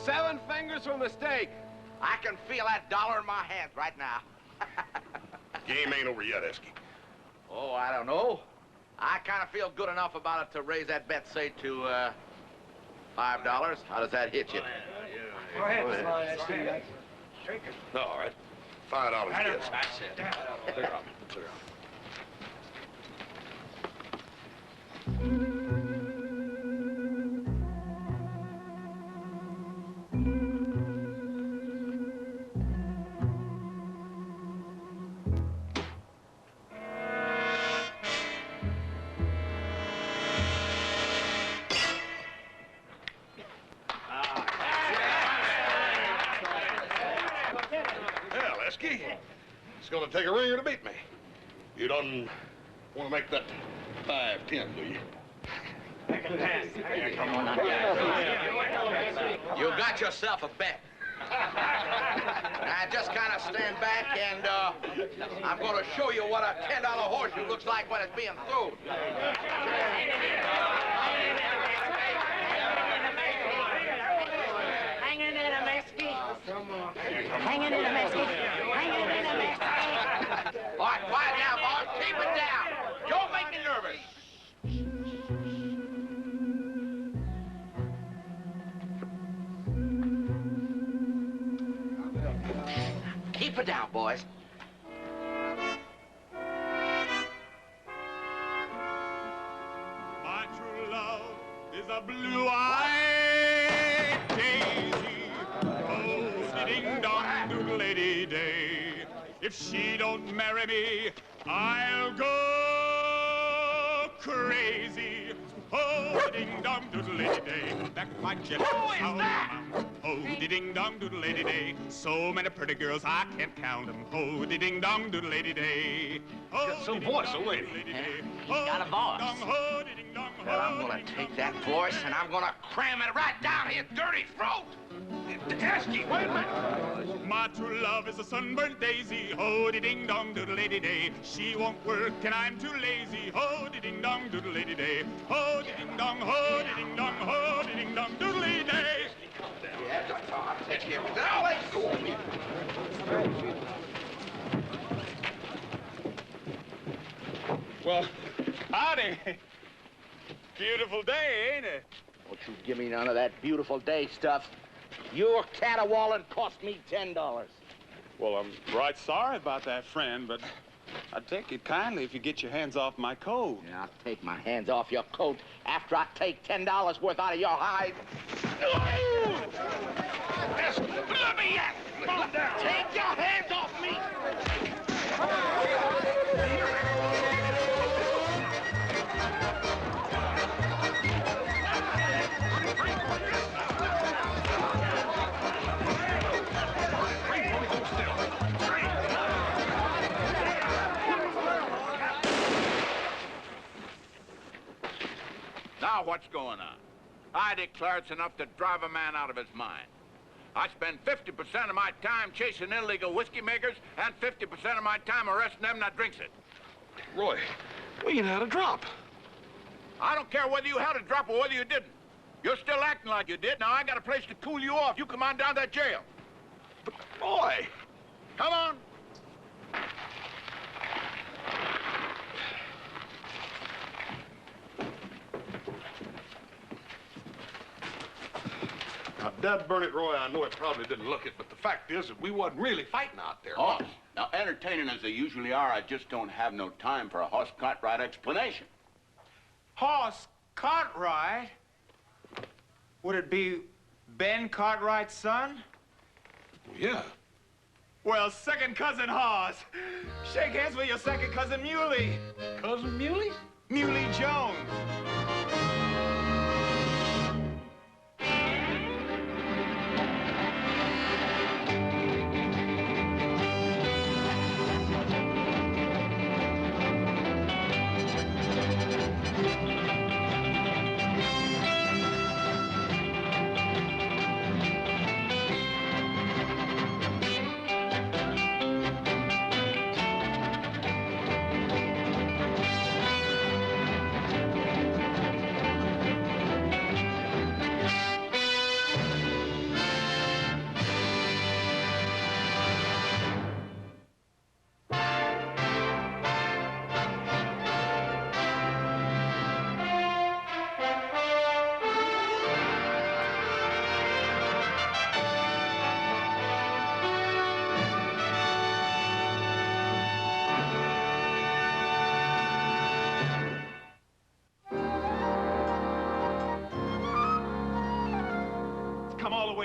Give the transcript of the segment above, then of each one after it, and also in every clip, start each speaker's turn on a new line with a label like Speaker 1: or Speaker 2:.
Speaker 1: 7 fingers from the steak.
Speaker 2: I can feel that dollar in my hands right now.
Speaker 3: Game ain't over yet, Esky.
Speaker 2: Oh, I don't know. I kind of feel good enough about it to raise that bet, say, to $5. How does that hit you?
Speaker 4: Go ahead, Sly.
Speaker 3: No, all right. $5 yes.
Speaker 1: That's it. Clear up. Clear up.
Speaker 3: Hell, Esky, it's gonna take a ringer to beat me. You don't want to make that 5-10, do you?
Speaker 2: You got yourself a bet. Now, just kind of stand back and I'm going to show you what a $10 horseshoe looks like when it's being thrown.
Speaker 5: Hang in there, Mesky. Hang in there, Mesky. Hang in there, Mesky.
Speaker 2: All right, quiet down, boss. Keep it down. Don't make me nervous. Keep it down, boys.
Speaker 6: My true love is a blue-eyed daisy. Oh, ding-dong, doodle-lady day. If she don't marry me, I'll go crazy. Oh, ding-dong, doodle-lady day. Back my jet.
Speaker 2: Who is that?
Speaker 6: Oh, ding-dong, doodle-lady day. So many pretty girls, I can't count them. Oh, ding-dong, doodle-lady day. Oh,
Speaker 1: Got some voice, a lady.
Speaker 5: He's got a voice.
Speaker 2: Well, I'm going to take that voice and I'm going to cram it right down his dirty throat.
Speaker 1: Esky, wait a minute.
Speaker 6: My true love is a sunburnt daisy. Ho-de-ding-dong, doodle-lady-day. She won't work and I'm too lazy. Ho-de-ding-dong, doodle-lady-day. Ho-de-ding-dong, ho-de-ding-dong, ho-de-ding-dong, doodle-lady-day.
Speaker 2: Yeah, I'll take care of it. Now let's go.
Speaker 6: Well, howdy. Beautiful day, ain't it?
Speaker 2: Don't you give me none of that beautiful day stuff. Your caterwauling cost me $10.
Speaker 6: Well, I'm right sorry about that, friend, but I'd take it kindly if you get your hands off my coat.
Speaker 2: Yeah, I'll take my hands off your coat after I take $10 worth out of your hide. Let me at it. Come on down. Take your hands off me.
Speaker 7: Now what's going on? I declare it's enough to drive a man out of his mind. I spend 50% of my time chasing illegal whiskey makers and 50% of my time arresting them that drinks it.
Speaker 1: Roy, we ain't had a drop.
Speaker 7: I don't care whether you had a drop or whether you didn't. You're still acting like you did. Now I got a place to cool you off. You come on down to that jail.
Speaker 1: But, Roy.
Speaker 7: Come on.
Speaker 3: Now, Dad burn it, Roy, I know it probably didn't look it, but the fact is that we wasn't really fighting out there.
Speaker 8: Oh, now, entertaining as they usually are, I just don't have no time for a horse Cartwright explanation.
Speaker 4: Horse Cartwright? Would it be Ben Cartwright's son?
Speaker 3: Yeah.
Speaker 4: Well, second cousin Hoss. Shake hands with your second cousin Muley.
Speaker 1: Cousin Muley?
Speaker 4: Muley Jones.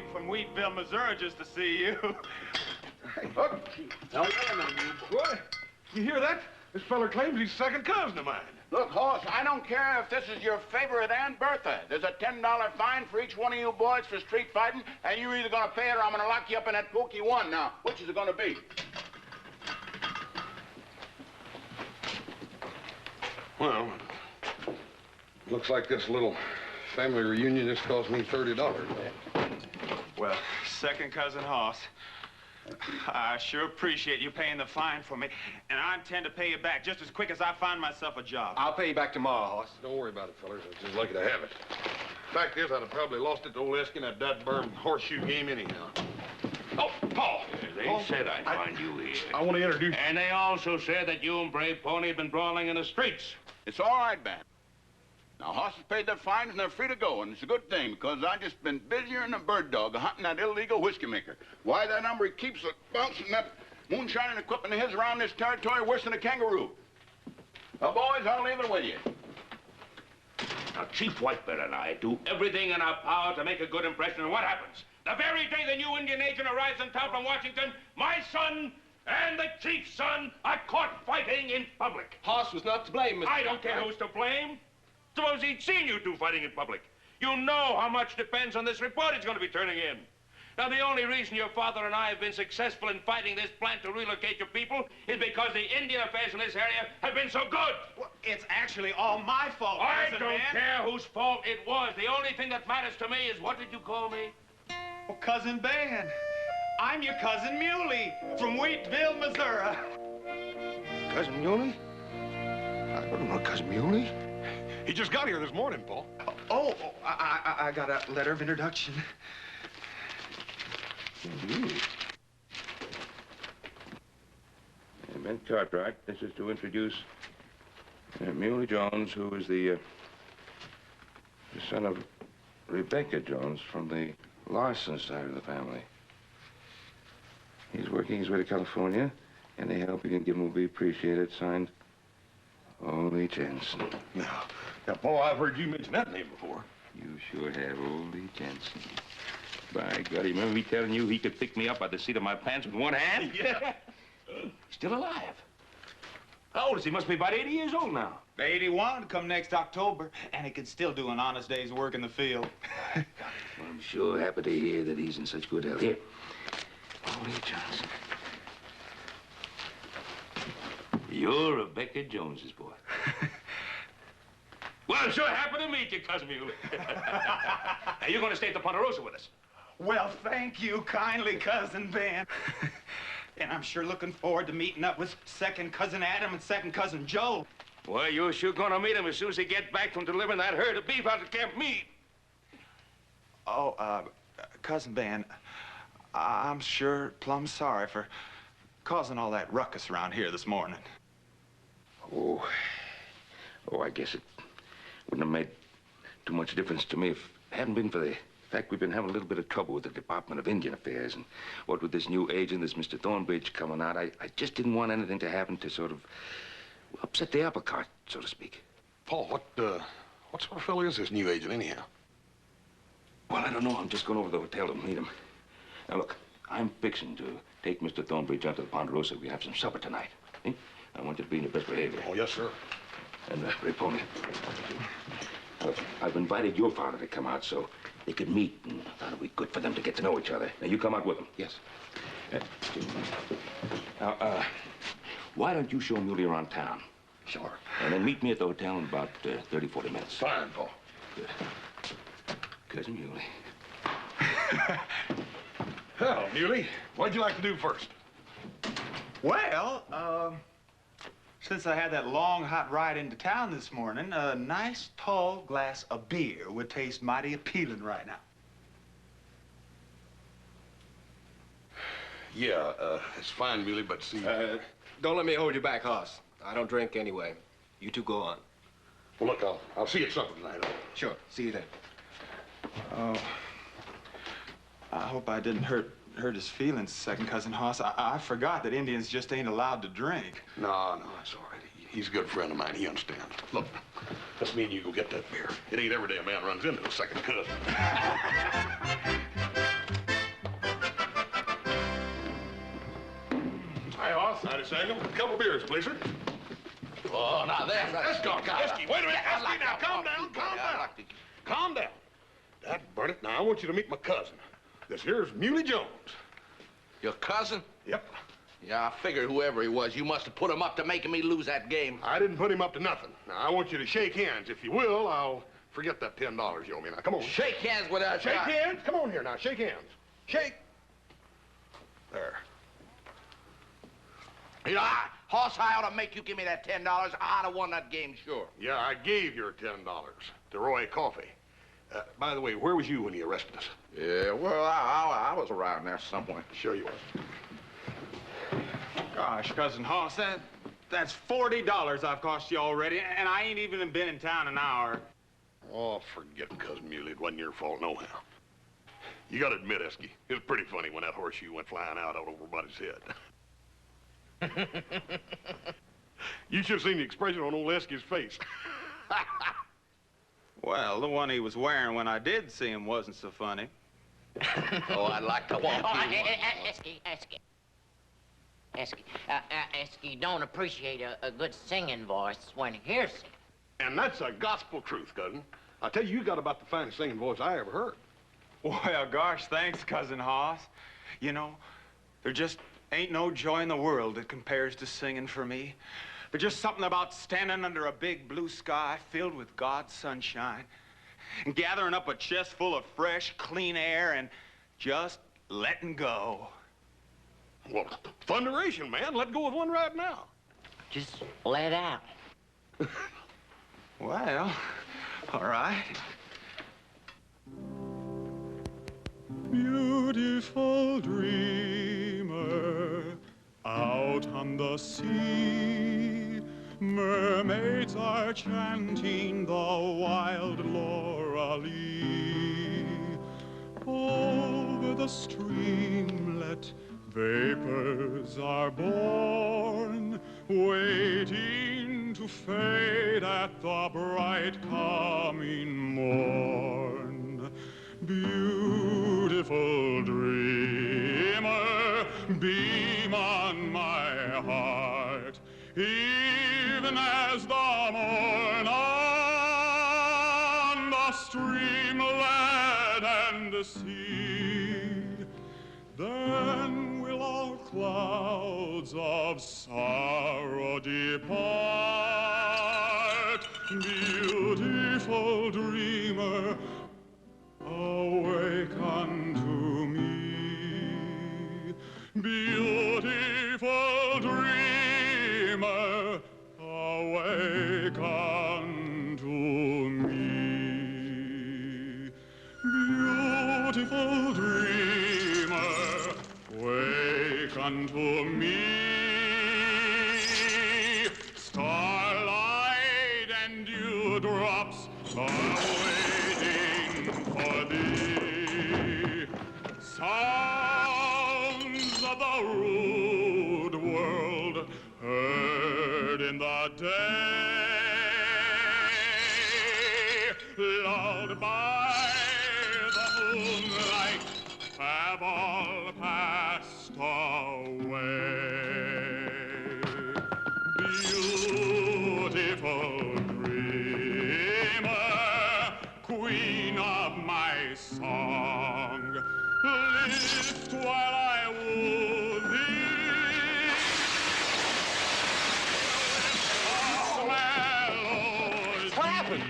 Speaker 4: came from Wheatville, Missouri, just to see you.
Speaker 3: Hey, look. Roy, you hear that? This feller claims he's second cousin of mine.
Speaker 8: Look, Hoss, I don't care if this is your favorite Aunt Bertha. There's a $10 fine for each one of you boys for street fighting, and you're either gonna pay it or I'm gonna lock you up in that pokey one. Now, which is it gonna be?
Speaker 3: Well, looks like this little family reunion just cost me $30.
Speaker 4: Well, second cousin Hoss, I sure appreciate you paying the fine for me, and I intend to pay you back just as quick as I find myself a job.
Speaker 9: I'll pay you back tomorrow, Hoss.
Speaker 3: Don't worry about it, fellas. I'm just lucky to have it. Fact is, I'd have probably lost it to old Esky in that dad-burned horseshoe game anyhow. Oh, Paul!
Speaker 10: They said I'd find you here.
Speaker 3: I want to introduce...
Speaker 10: And they also said that you and Brave Pony had been brawling in the streets.
Speaker 8: It's all right, Ben. Now, Hoss has paid their fines and they're free to go, and it's a good thing, because I've just been busier than a bird dog hunting that illegal whiskey maker. Why, that number he keeps bouncing that moonshining equipment of his around this territory worse than a kangaroo. Now, boys, I'll leave it with you.
Speaker 10: Now, Chief Whitebeard and I do everything in our power to make a good impression, and what happens? The very day the new Indian agent arrives in town from Washington, my son and the chief's son are caught fighting in public.
Speaker 9: Hoss was not to blame, Mr.
Speaker 10: I don't care who's to blame. Suppose he'd seen you two fighting in public. You know how much depends on this report he's going to be turning in. Now, the only reason your father and I have been successful in fighting this plan to relocate your people is because the Indian affairs in this area have been so good.
Speaker 4: Well, it's actually all my fault,
Speaker 10: I
Speaker 4: Cousin
Speaker 10: don't
Speaker 4: Ben.
Speaker 10: care whose fault it was. The only thing that matters to me is, what did you call me?
Speaker 4: Oh, Cousin Ben. I'm your cousin Muley from Wheatville, Missouri.
Speaker 3: Cousin Muley? I don't know Cousin Muley. He just got here this morning, Paul.
Speaker 4: I got a letter of introduction.
Speaker 11: Ben Cartwright, this is to introduce Muley Jones, who is the son of Rebecca Jones from the Larson side of the family. He's working his way to California. Any help you can give him will be appreciated. Signed, Ole Jensen.
Speaker 3: Now, Paul, I've heard you mention that name before.
Speaker 11: You sure have, Ole Jensen. By God, you remember me telling you he could pick me up by the seat of my pants with one hand?
Speaker 4: Yeah.
Speaker 11: Still alive. How old is he? Must be about 80 years old now.
Speaker 4: 81 come next October, and he can still do an honest day's work in the field.
Speaker 11: Well, I'm sure happy to hear that he's in such good health. Here, Ole Johnson. You're Rebecca Jones's boy. Well, I'm sure happy to meet you, Cousin Muley. Now, you're going to stay at the Ponderosa with us.
Speaker 4: Well, thank you kindly, Cousin Ben. And I'm sure looking forward to meeting up with second cousin Adam and second cousin Joe.
Speaker 11: Well, you're sure going to meet him as soon as he gets back from delivering that herd of beef out at Camp Meade.
Speaker 4: Oh, Cousin Ben, I'm sure plumb sorry for causing all that ruckus around here this morning.
Speaker 11: Oh, I guess it wouldn't have made too much difference to me if it hadn't been for the fact we've been having a little bit of trouble with the Department of Indian Affairs. And what with this new agent, this Mr. Thornbridge coming out, I just didn't want anything to happen to sort of upset the apple cart, so to speak.
Speaker 3: Paul, what sort of fellow is this new agent, anyhow?
Speaker 11: Well, I don't know. I'm just going over to the hotel to meet him. Now, look, I'm fixing to take Mr. Thornbridge out to the Ponderosa. We have some supper tonight. Eh? I want you to be in your best behavior.
Speaker 3: Oh, yes, sir.
Speaker 11: And, Ray Pony, I've invited your father to come out so they could meet, and I thought it'd be good for them to get to know each other. Now, you come out with them.
Speaker 3: Yes.
Speaker 11: Now, why don't you show Muley around town?
Speaker 3: Sure.
Speaker 11: And then meet me at the hotel in about 30, 40 minutes.
Speaker 3: Fine, Paul.
Speaker 11: Good. Cousin Muley.
Speaker 3: Well, Muley, what'd you like to do first?
Speaker 4: Well, since I had that long, hot ride into town this morning, a nice, tall glass of beer would taste mighty appealing right now.
Speaker 3: Yeah, it's fine, Muley, but see...
Speaker 9: Don't let me hold you back, Hoss. I don't drink anyway. You two go on.
Speaker 3: Well, look, I'll see you at supper tonight.
Speaker 9: Sure. See you then.
Speaker 4: Oh, I hope I didn't hurt his feelings, second cousin Hoss. I forgot that Indians just ain't allowed to drink.
Speaker 3: No, it's all right. He's a good friend of mine. He understands. Look, let's me and you go get that beer. It ain't every day a man runs into a second cousin. Samuel. A couple beers, please, sir.
Speaker 2: Oh, now that's...
Speaker 3: Let's go, Esky. Wait a minute, Esky, now calm down, calm down. Calm down. Dad, burn it. Now, I want you to meet my cousin. This here's Muley Jones.
Speaker 2: Your cousin?
Speaker 3: Yep.
Speaker 2: Yeah, I figured whoever he was, you must have put him up to making me lose that game.
Speaker 3: I didn't put him up to nothing. Now, I want you to shake hands. If you will, I'll forget that $10 you owe me. Now, come on.
Speaker 2: Shake hands with us.
Speaker 3: Shake hands? Come on here now. Shake hands. Shake. There.
Speaker 2: You know, Hoss, I ought to make you give me that $10. I'd have won that game, sure.
Speaker 3: Yeah, I gave your $10 to Roy Coffey. By the way, where was you when he arrested us?
Speaker 2: Yeah, well, I was around there somewhere.
Speaker 3: Sure you was.
Speaker 4: Gosh, Cousin Hoss, that's $40 I've cost you already, and I ain't even been in town an hour.
Speaker 3: Oh, forget Cousin Muley. It wasn't your fault, no how. You gotta admit, Esky, it was pretty funny when that horseshoe went flying out over everybody's head. You should have seen the expression on old Esky's face.
Speaker 4: Well, the one he was wearing when I did see him wasn't so funny.
Speaker 2: Oh, I'd like to walk
Speaker 5: Esky don't appreciate a good singing voice when he hears it.
Speaker 3: And that's a gospel truth, cousin. I tell you, you got about the finest singing voice I ever heard.
Speaker 4: Well, gosh, thanks, Cousin Hoss. You know, there just ain't no joy in the world that compares to singing for me. There's just something about standing under a big blue sky filled with God's sunshine and gathering up a chest full of fresh, clean air and just letting go.
Speaker 3: Well, thunderation, man. Let go of one right now.
Speaker 5: Just let out.
Speaker 4: Well, all right.
Speaker 6: Beautiful dreamer, out on the sea, mermaids are chanting the wild Lorelei. Over the streamlet, vapors are born, waiting to fade at the bright coming morn. Beautiful dreamer, beam on my heart, even as the morn on the streamlet and the sea. Then will all clouds of sorrow depart. Beautiful dreamer, awake unto me. Beautiful dreamer, awake unto me. Beautiful dreamer, wake unto me. Starlight and dewdrops are waiting for thee. Sounds of the rude world heard in the day, lulled by the moonlight, have all passed away. Beautiful dreamer, queen of my song, lift while I woo thee.
Speaker 1: What happened?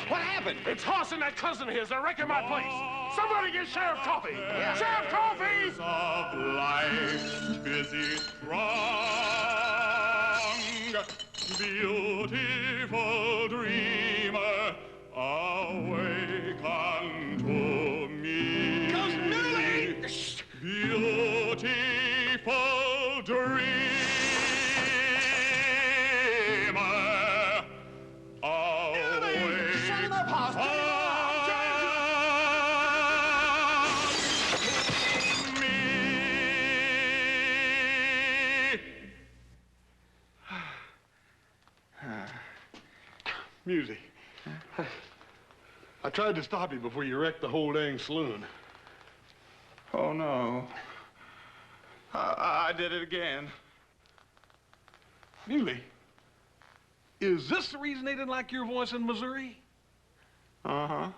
Speaker 1: What happened? It's Hoss and that cousin of his. They're wrecking my place. Somebody get Sheriff Coffey.
Speaker 6: Yeah.
Speaker 1: Sheriff Coffey!
Speaker 6: Of life's busy throng, beautiful dreamer, awake unto me.
Speaker 1: Cousin Muley!
Speaker 6: Beautiful dreamer, awake.
Speaker 1: Shut him up, Hoss.
Speaker 3: Music. I tried to stop you before you wrecked the whole dang saloon.
Speaker 4: Oh, no. I did it again.
Speaker 3: Muley, is this the reason they didn't like your voice in Missouri?
Speaker 4: Uh-huh.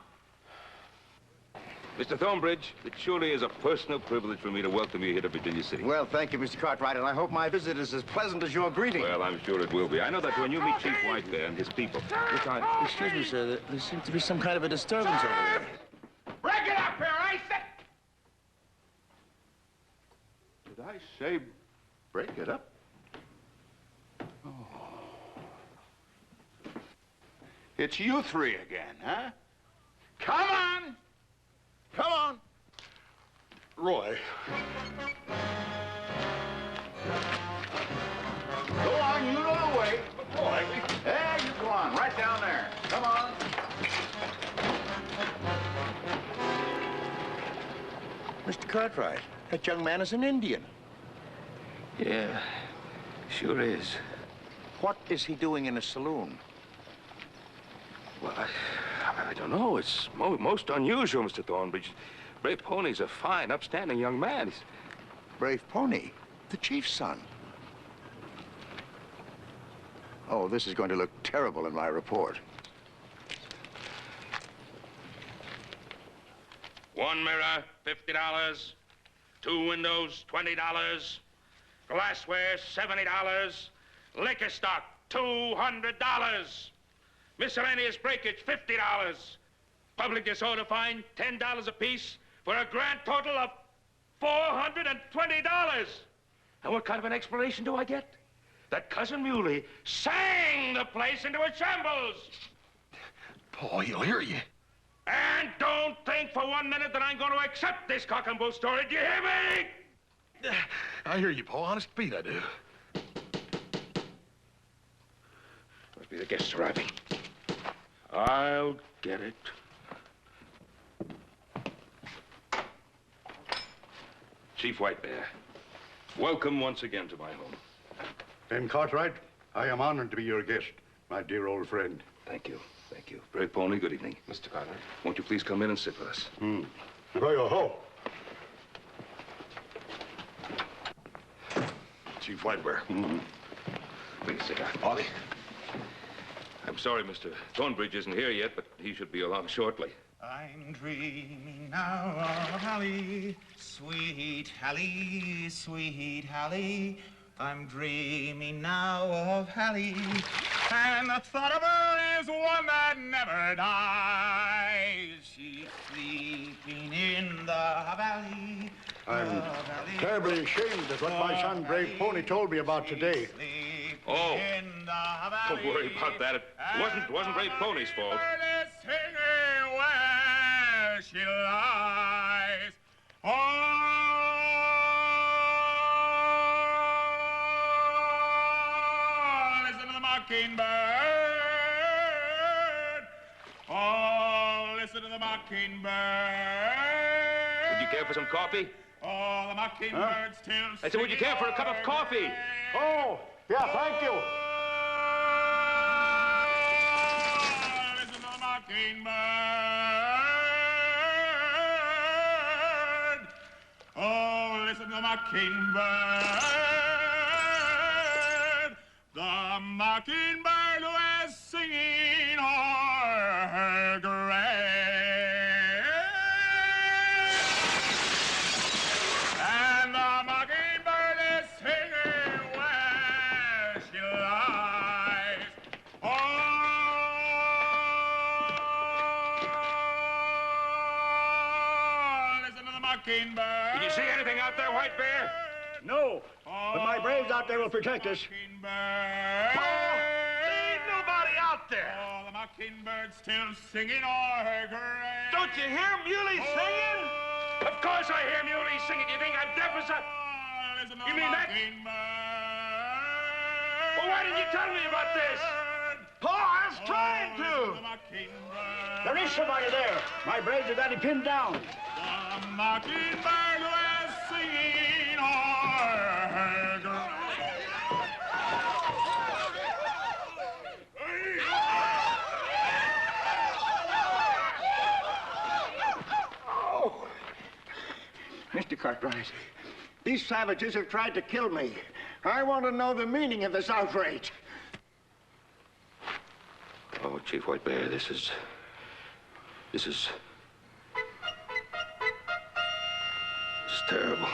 Speaker 11: Mr. Thornbridge, it surely is a personal privilege for me to welcome you here to Virginia City.
Speaker 12: Well, thank you, Mr. Cartwright, and I hope my visit is as pleasant as your greeting.
Speaker 11: Well, I'm sure it will be. I know that when you meet Chief White there and his people,
Speaker 12: Excuse me, sir. There seems to be some kind of a disturbance over there.
Speaker 7: Break it up here, I said.
Speaker 8: Did I say break it up? Oh. It's you three again, huh? Come on! Come on!
Speaker 3: Roy.
Speaker 8: Go on, you know the way. Roy. There, you go on, right down there. Come on.
Speaker 12: Mr. Cartwright, that young man is an Indian.
Speaker 11: Yeah, sure is.
Speaker 12: What is he doing in a saloon?
Speaker 11: Well, I don't know. It's most unusual, Mr. Thornbridge. Brave Pony's a fine, upstanding young man. He's...
Speaker 12: Brave Pony, the chief's son. Oh, this is going to look terrible in my report.
Speaker 10: One mirror, $50. Two windows, $20. Glassware, $70. Liquor stock, $200. Miscellaneous breakage, $50. Public disorder fine, $10 apiece, for a grand total of $420. And what kind of an explanation do I get? That Cousin Muley sang the place into a shambles.
Speaker 3: Paul, he'll hear you.
Speaker 10: And don't think for 1 minute that I'm going to accept this cock and bull story. Do you hear me?
Speaker 3: I hear you, Paul. Honest Pete, I do.
Speaker 11: Must be the guests arriving. I'll get it. Chief White Bear, welcome once again to my home.
Speaker 13: Ben Cartwright, I am honored to be your guest, my dear old friend.
Speaker 11: Thank you. Thank you. Brave Pony, good evening.
Speaker 9: Mr. Cartwright.
Speaker 11: Won't you please come in and sit with us?
Speaker 13: Ho-yo-ho.
Speaker 3: Chief White Bear.
Speaker 11: Please sit down. Ollie. I'm sorry Mr. Thornbridge isn't here yet, but he should be along shortly.
Speaker 6: I'm dreaming now of Hallie, sweet Hallie, sweet Hallie. I'm dreaming now of Hallie, and the thought of her is one that never dies. She's sleeping in the valley.
Speaker 13: I'm terribly ashamed of what my son, Brave Pony, told me about today.
Speaker 11: Oh, don't worry about that. It wasn't Brave Pony's fault.
Speaker 6: Where she lies. Oh, listen to the mockingbird. Oh, listen to the mockingbird.
Speaker 11: Would you care for some coffee?
Speaker 6: Oh, the mockingbird still
Speaker 11: I said, would you care for a cup of coffee?
Speaker 13: Oh, yeah, thank you.
Speaker 6: Listen to the mockingbird. Oh, listen to the mockingbird. The mockingbird who is singing o'er her grave. And the mockingbird is singing where she lies. Oh, listen to the mockingbird.
Speaker 10: Did you see anything out there, White Bear?
Speaker 13: No, but my braves out there will protect us.
Speaker 10: Ain't nobody out there.
Speaker 6: Oh, the mockingbird still singing o'er her grave.
Speaker 10: Don't you hear Muley singing? Of course I hear Muley singing. You think I'm deaf as a... You mean that? Well, why didn't you tell me about this?
Speaker 13: Paul, I was trying to. There is somebody there. My braves have got him pinned down.
Speaker 6: The mockingbird was singing o'er her grave.
Speaker 13: Mr. Cartwright, these savages have tried to kill me. I want to know the meaning of this outrage.
Speaker 11: Oh, Chief White Bear, this is terrible.